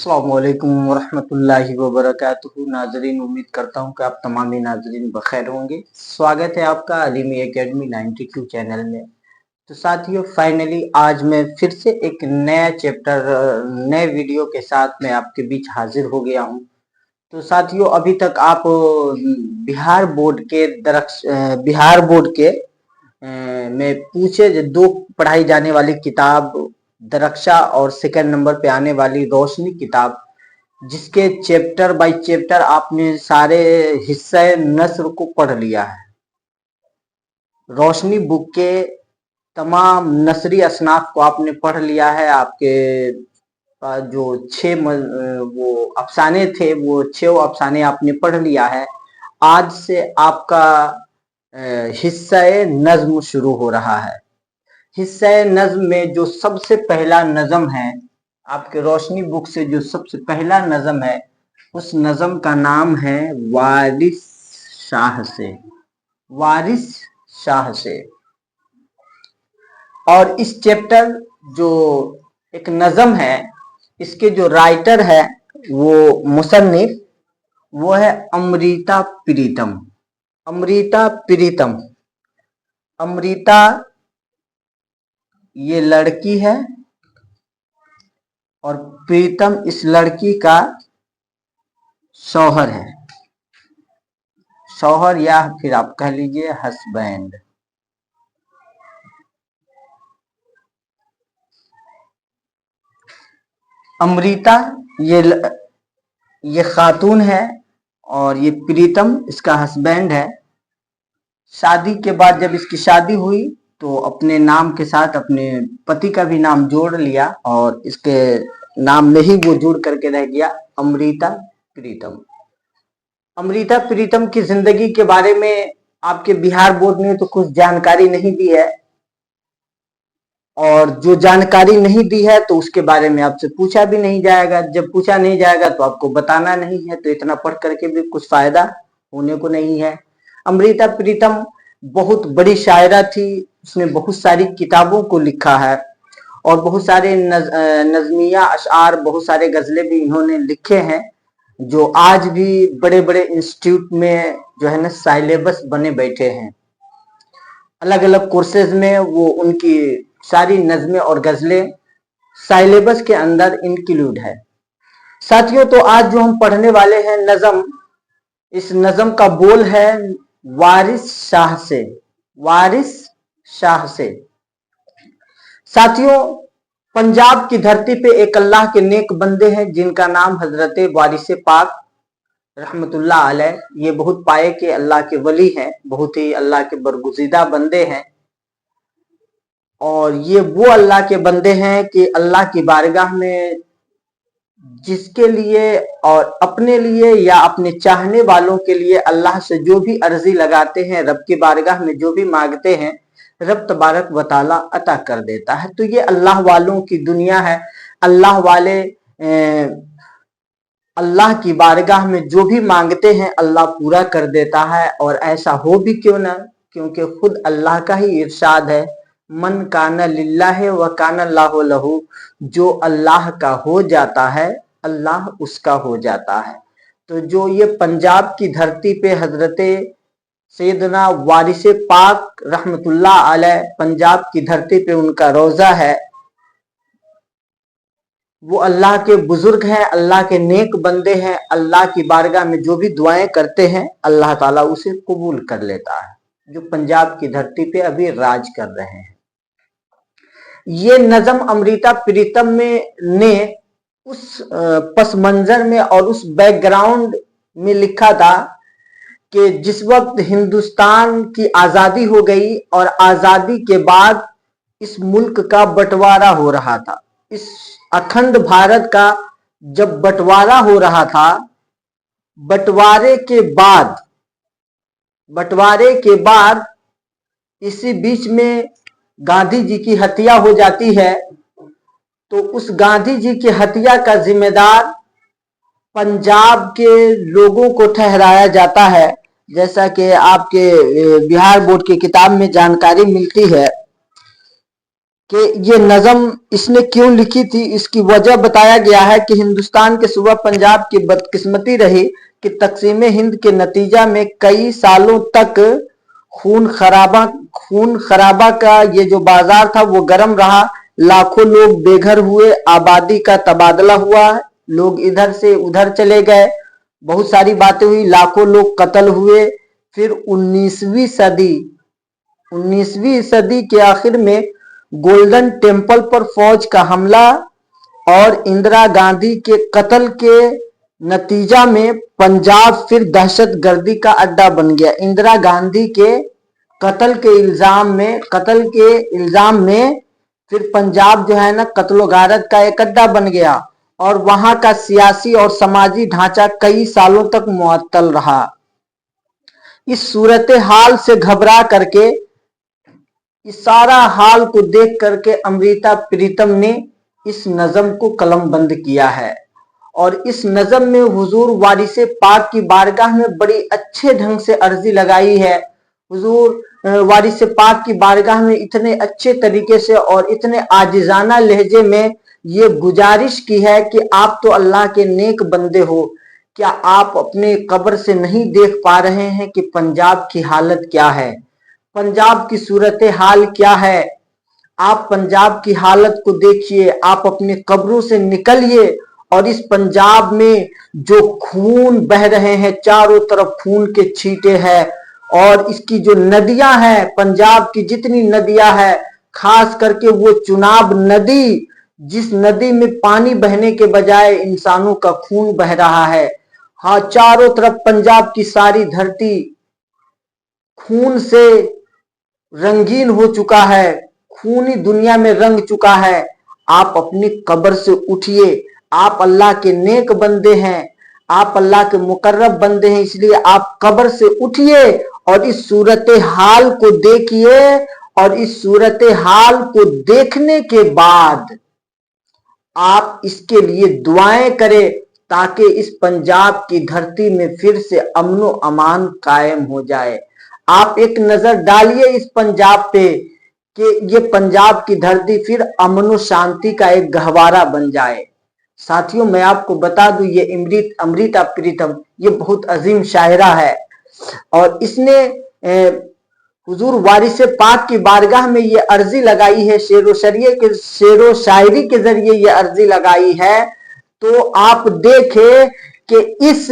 अस्सलामुअलैकुम वरहमतुल्लाहि वबरकातुहू। नाजरीन, उम्मीद करता हूँ कि आप तमामी नाजरीन बखैर होंगे। स्वागत है आपका अलीमी एकेडमी 92 चैनल में। तो साथियों, फाइनली आज मैं फिर से एक नया चैप्टर नए वीडियो के साथ मैं आपके बीच हाजिर हो गया हूँ। तो साथियों, अभी तक आप बिहार बोर्ड के में पूछे जो दो पढ़ाई जाने वाली किताब दरक्षा और सेकंड नंबर पे आने वाली रोशनी किताब, जिसके चैप्टर बाय चैप्टर आपने सारे हिस्से नस्र को पढ़ लिया है। रोशनी बुक के तमाम नसरी असनाफ को आपने पढ़ लिया है। आपके जो वो अफसाने थे वो 6 अफसाने आपने पढ़ लिया है। आज से आपका हिस्सा नज्म शुरू हो रहा है। हिस्सा नज्म में जो सबसे पहला नज्म है, आपके रोशनी बुक से जो सबसे पहला नज्म है, उस नज्म का नाम है वारिस शाह से। वारिस शाह से। और इस चैप्टर जो एक नज्म है, इसके जो राइटर है वो मुसन्निफ वो है अमृता प्रीतम। अमृता प्रीतम। अमृता ये लड़की है और प्रीतम इस लड़की का शौहर है। शौहर या फिर आप कह लीजिए हस्बैंड। अमृता ये खातून है और ये प्रीतम इसका हस्बैंड है। शादी के बाद जब इसकी शादी हुई तो अपने नाम के साथ अपने पति का भी नाम जोड़ लिया और इसके नाम में ही वो जुड़ करके रह गया अमृता प्रीतम। अमृता प्रीतम की जिंदगी के बारे में आपके बिहार बोर्ड ने तो कुछ जानकारी नहीं दी है, और जो जानकारी नहीं दी है तो उसके बारे में आपसे पूछा भी नहीं जाएगा। जब पूछा नहीं जाएगा तो आपको बताना नहीं है, तो इतना पढ़ करके भी कुछ फायदा होने को नहीं है। अमृता प्रीतम बहुत बड़ी शायरा थी। उसने बहुत सारी किताबों को लिखा है और बहुत सारे नज़मिया अशआर, बहुत सारे गजलें भी इन्होंने लिखे हैं, जो आज भी बड़े बड़े इंस्टीट्यूट में जो है ना सिलेबस बने बैठे हैं। अलग अलग कोर्सेज में वो उनकी सारी नज़में और गजलें सिलेबस के अंदर इंक्लूड है। साथियों, तो आज जो हम पढ़ने वाले हैं नज़म, इस नज़म का बोल है वारिस शाह से। वारिस शाह से। साथियों, पंजाब की धरती पे एक अल्लाह के नेक बंदे हैं जिनका नाम हजरत वारिस पाक रहमतुल्लाह अलैह। ये बहुत पाए के अल्लाह के वली हैं, बहुत ही अल्लाह के बरगुज़ीदा बंदे हैं। और ये वो अल्लाह के बंदे हैं कि अल्लाह की बारगाह में जिसके लिए और अपने लिए या अपने चाहने वालों के लिए अल्लाह से जो भी अर्जी लगाते हैं, रब की बारगाह में जो भी मांगते हैं, रब तबारक व तआला अता कर देता है। तो ये अल्लाह वालों की दुनिया है। अल्लाह वाले अल्लाह की बारगाह में जो भी मांगते हैं अल्लाह पूरा कर देता है। और ऐसा हो भी क्यों ना, क्योंकि खुद अल्लाह का ही इरशाद है, मन काना लिल्लाह व काना अल्लाहु लहू। जो अल्लाह का हो जाता है अल्लाह उसका हो जाता है। तो जो ये पंजाब की धरती पे हजरत सैयदना वारिस पाक रहमतुल्लाह अलैह, पंजाब की धरती पे उनका रोजा है, वो अल्लाह के बुजुर्ग हैं, अल्लाह के नेक बंदे हैं। अल्लाह की बारगाह में जो भी दुआएं करते हैं अल्लाह ताला उसे कबूल कर लेता है, जो पंजाब की धरती पे अभी राज कर रहे हैं। ये नज़म अमृता प्रीतम ने उस पस मंजर में और उस बैकग्राउंड में लिखा था कि जिस वक्त हिंदुस्तान की आजादी हो गई और आजादी के बाद इस मुल्क का बंटवारा हो रहा था। इस अखंड भारत का जब बंटवारा हो रहा था, बंटवारे के बाद इसी बीच में गांधी जी की हत्या हो जाती है। तो उस गांधी जी की हत्या का जिम्मेदार पंजाब के लोगों को ठहराया जाता है। जैसा कि आपके बिहार बोर्ड की किताब में जानकारी मिलती है कि ये नज़म इसने क्यों लिखी थी, इसकी वजह बताया गया है कि हिंदुस्तान के सूबा पंजाब की बदकिस्मती रही कि तकसीम हिंद के नतीजा में कई सालों तक खून खराबा का ये जो बाजार था वो गर्म रहा। लाखों लोग बेघर हुए, आबादी का तबादला हुआ, लोग इधर से उधर चले गए, बहुत सारी बातें हुई, लाखों लोग कत्ल हुए। फिर 19वीं सदी के आखिर में गोल्डन टेम्पल पर फौज का हमला और इंदिरा गांधी के कत्ल के नतीजा में पंजाब फिर दहशतगर्दी का अड्डा बन गया। इंदिरा गांधी के कत्ल के इल्जाम में फिर पंजाब जो है ना कत्लो गारत का एक अड्डा बन गया और वहां का सियासी और समाजी ढांचा कई सालों तक मुअत्तल रहा। इस सूरत हाल से घबरा करके, इस सारा हाल को देख करके अमृता प्रीतम ने इस नज़म को कलमबंद किया है और इस नज़म में हुजूर वारिसे पाक की बारगाह में बड़ी अच्छे ढंग से अर्जी लगाई है। हुजूर वारिसे पाक की बारगाह में इतने अच्छे तरीके से और इतने आजिजाना लहजे में ये गुजारिश की है कि आप तो अल्लाह के नेक बंदे हो, क्या आप अपने कब्र से नहीं देख पा रहे हैं कि पंजाब की हालत क्या है, पंजाब की सूरत हाल क्या है। आप पंजाब की हालत को देखिए, आप अपने कब्रों से निकलिए और इस पंजाब में जो खून बह रहे हैं, चारों तरफ खून के छींटे हैं और इसकी जो नदियां हैं, पंजाब की जितनी नदियां हैं, खास करके वो चुनाब नदी, जिस नदी में पानी बहने के बजाय इंसानों का खून बह रहा है। हाँ, चारों तरफ पंजाब की सारी धरती खून से रंगीन हो चुका है, खूनी दुनिया में रंग चुका है। आप अपनी कब्र से उठिए, आप अल्लाह के नेक बंदे हैं, आप अल्लाह के मुकर्रब बंदे हैं, इसलिए आप कब्र से उठिए और इस सूरत हाल को देखिए और इस सूरत हाल को देखने के बाद आप इसके लिए दुआएं करें ताकि इस पंजाब की धरती में फिर से अमनो अमान कायम हो जाए। आप एक नजर डालिए इस पंजाब पे कि ये पंजाब की धरती फिर अमन शांति का एक गहवारा बन जाए। साथियों, मैं आपको बता दूं, ये अमृता प्रीतम ये बहुत अजीम शायरा है और इसने हुजूर वारिसे पाक की बारगाह में ये अर्जी लगाई है, शेरो शायरी के जरिए ये अर्जी लगाई है। तो आप देखें कि इस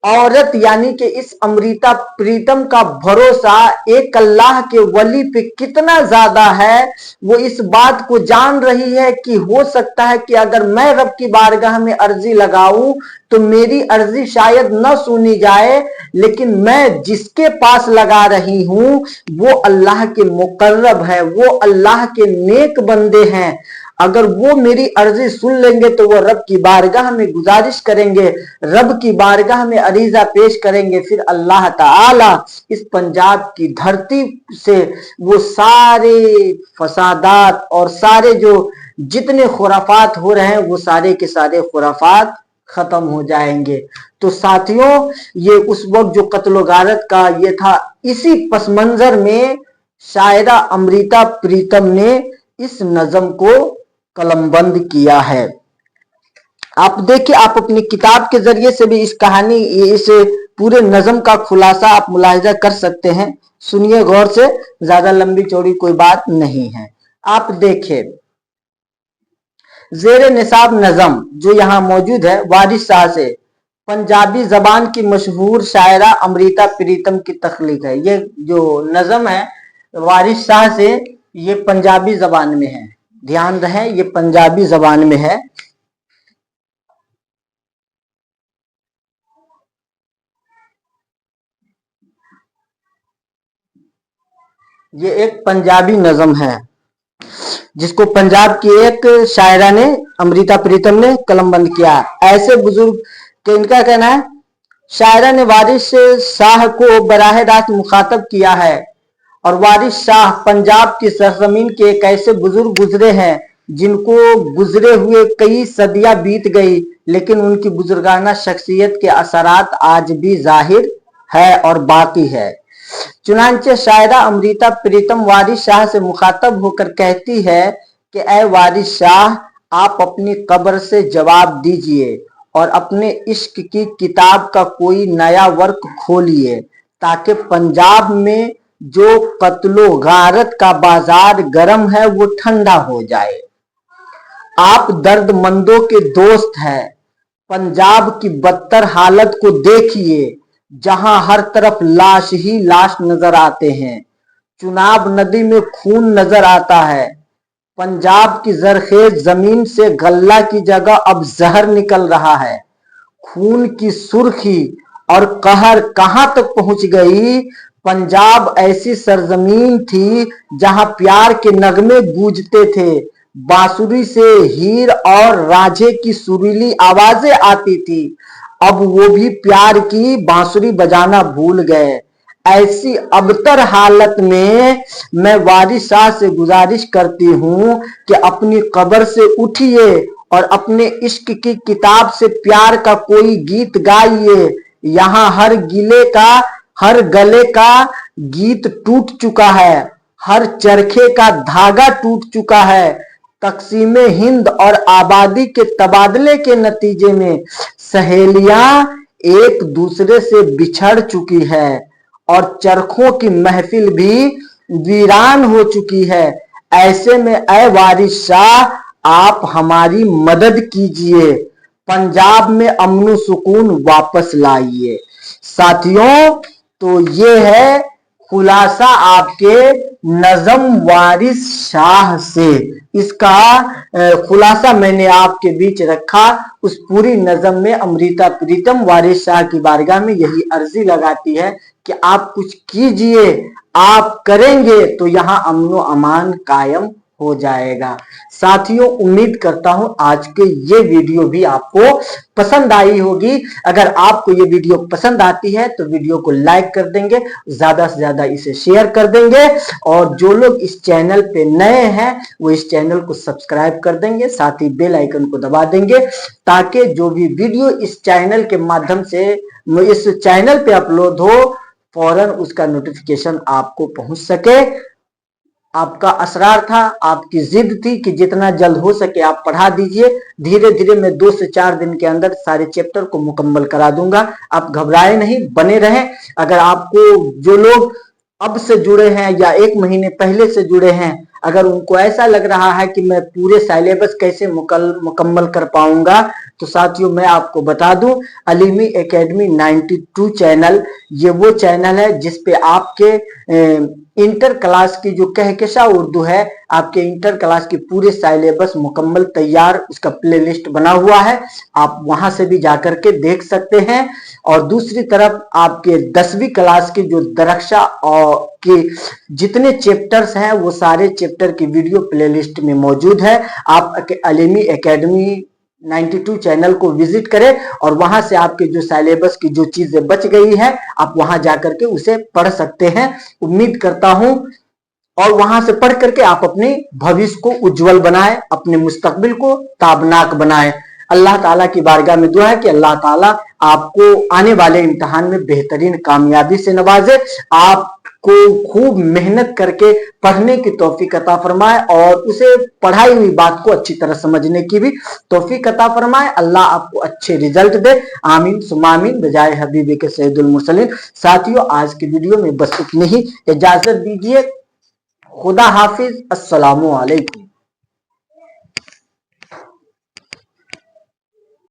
औरत यानी कि इस अमृता प्रीतम का भरोसा एक अल्लाह के वली पे कितना ज्यादा है। वो इस बात को जान रही है कि हो सकता है कि अगर मैं रब की बारगाह में अर्जी लगाऊं तो मेरी अर्जी शायद न सुनी जाए, लेकिन मैं जिसके पास लगा रही हूं वो अल्लाह के मुकर्रब है, वो अल्लाह के नेक बंदे हैं। अगर वो मेरी अर्जी सुन लेंगे तो वो रब की बारगाह में गुजारिश करेंगे, रब की बारगाह में अरीजा पेश करेंगे, फिर अल्लाह ताला इस पंजाब की धरती से वो सारे फसादात और सारे जो जितने खुराफात हो रहे हैं वो सारे के सारे खुराफात खत्म हो जाएंगे। तो साथियों, ये उस वक्त जो कत्लो गारत का ये था, इसी पस मंजर में शायरा अमृता प्रीतम ने इस नज़म को कलमबंद किया है। आप देखिए, आप अपनी किताब के जरिए से भी इस कहानी, इस पूरे नज़म का खुलासा आप मुलाहिजा कर सकते हैं। सुनिए गौर से, ज्यादा लंबी चौड़ी कोई बात नहीं है। आप देखिए, जेरे निसाब नज़म जो यहाँ मौजूद है वारिस शाह से, पंजाबी जबान की मशहूर शायरा अमृता प्रीतम की तख्लीक है। ये जो नज़म है वारिस शाह से, ये पंजाबी जबान में है, ध्यान रहे ये पंजाबी जबान में है। ये एक पंजाबी नज़म है जिसको पंजाब की एक शायरा ने, अमृता प्रीतम ने कलमबंद किया। ऐसे बुजुर्ग के इनका कहना है, शायरा ने वारिस शाह को बराह रास्त मुखातब किया है और वारिस शाह पंजाब की सरजमीन के एक ऐसे बुजुर्ग गुजरे हैं जिनको गुजरे हुए कई सदियां बीत गई, लेकिन उनकी बुजुर्गाना शख्सियत के असरात आज भी जाहिर है और बाकी है। चुनांचे शायरा अमृता प्रीतम वारिस शाह से मुखातब होकर कहती है कि ऐ वारिस शाह, आप अपनी कब्र से जवाब दीजिए और अपने इश्क की किताब का कोई नया वर्क खोलिए, ताकि पंजाब में जो कत्लो गारत का बाजार गर्म है वो ठंडा हो जाए। आप दर्दमंदों के दोस्त हैं। पंजाब की बदतर हालत को देखिए, जहां हर तरफ लाश ही लाश नजर आते हैं। चुनाब नदी में खून नजर आता है। पंजाब की जरखेज जमीन से गल्ला की जगह अब जहर निकल रहा है। खून की सुर्खी और कहर कहां तक पहुंच गई। पंजाब ऐसी सरजमीन थी जहां प्यार के नगमे गूंजते थे, बांसुरी से हीर और राझे की सुरीली आवाजें आती थी। अब वो भी प्यार की बांसुरी बजाना भूल गए। ऐसी अबतर हालत में मैं वारिस शाह से गुजारिश करती हूँ कि अपनी कब्र से उठिए और अपने इश्क की किताब से प्यार का कोई गीत गाइए। यहाँ हर गले का गीत टूट चुका है, हर चरखे का धागा टूट चुका है। तकसीमे हिंद और आबादी के तबादले के नतीजे में सहेलियां एक दूसरे से बिछड़ चुकी है और चरखों की महफिल भी वीरान हो चुकी है। ऐसे में ऐ वारिस शाह, आप हमारी मदद कीजिए, पंजाब में अमन सुकून वापस लाइए। साथियों, तो ये है खुलासा आपके नजम वारिस शाह से। इसका खुलासा मैंने आपके बीच रखा। उस पूरी नजम में अमृता प्रीतम वारिस शाह की बारगाह में यही अर्जी लगाती है कि आप कुछ कीजिए, आप करेंगे तो यहाँ अमन अमान कायम हो जाएगा। साथियों, उम्मीद करता हूं आज के ये वीडियो भी आपको पसंद आई होगी। अगर आपको ये वीडियो पसंद आती है तो वीडियो को लाइक कर देंगे, ज्यादा से ज्यादा इसे शेयर कर देंगे और जो लोग इस चैनल पे नए हैं वो इस चैनल को सब्सक्राइब कर देंगे, साथ ही बेल आइकन को दबा देंगे, ताकि जो भी वीडियो इस चैनल के माध्यम से इस चैनल पे अपलोड हो फौरन उसका नोटिफिकेशन आपको पहुंच सके। आपका असरार था, आपकी जिद थी कि जितना जल्द हो सके आप पढ़ा दीजिए। धीरे धीरे मैं 2 से 4 दिन के अंदर सारे चैप्टर को मुकम्मल करा दूंगा। आप घबराए नहीं, बने रहें। अगर आपको जो लोग अब से जुड़े हैं या 1 महीने पहले से जुड़े हैं, अगर उनको ऐसा लग रहा है कि मैं पूरे सिलेबस कैसे मुकम्मल कर पाऊंगा, तो साथियों मैं आपको बता दूं, अलीमी एकेडमी 92 चैनल ये वो चैनल है जिसपे आपके इंटर क्लास की जो कहकशा उर्दू है, आपके इंटर क्लास की पूरे सिलेबस मुकम्मल तैयार, उसका प्लेलिस्ट बना हुआ है। आप वहां से भी जाकर के देख सकते हैं। और दूसरी तरफ आपके 10वीं क्लास की जो दरक्षा और के जितने चैप्टर्स हैं वो सारे चैप्टर की वीडियो प्लेलिस्ट में मौजूद है। आप अलीमी एकेडमी 92 चैनल को विजिट करें और वहां से आपके जो सिलेबस की जो चीजें बच गई है आप वहां जाकर के उसे पढ़ सकते हैं। उम्मीद करता हूं और वहां से पढ़ करके आप अपने भविष्य को उज्जवल बनाएं, अपने मुस्तकबिल को ताबनाक बनाएं। अल्लाह ताला की बारगाह में दुआ है कि अल्लाह ताला आपको आने वाले इम्तिहान में बेहतरीन कामयाबी से नवाजे, आपको खूब मेहनत करके पढ़ने की तौफीक अता फरमाए और उसे पढ़ाई हुई बात को अच्छी तरह समझने की भी तौफीक अता फरमाए। अल्लाह आपको अच्छे रिजल्ट दे, आमीन सुम्मा आमीन, बजाय हबीबी के सैयदुल मुरसलीन। साथियों, आज की वीडियो में बस इतनी ही, इजाजत दीजिए। खुदा हाफिज, अस्सलामु अलैकुम।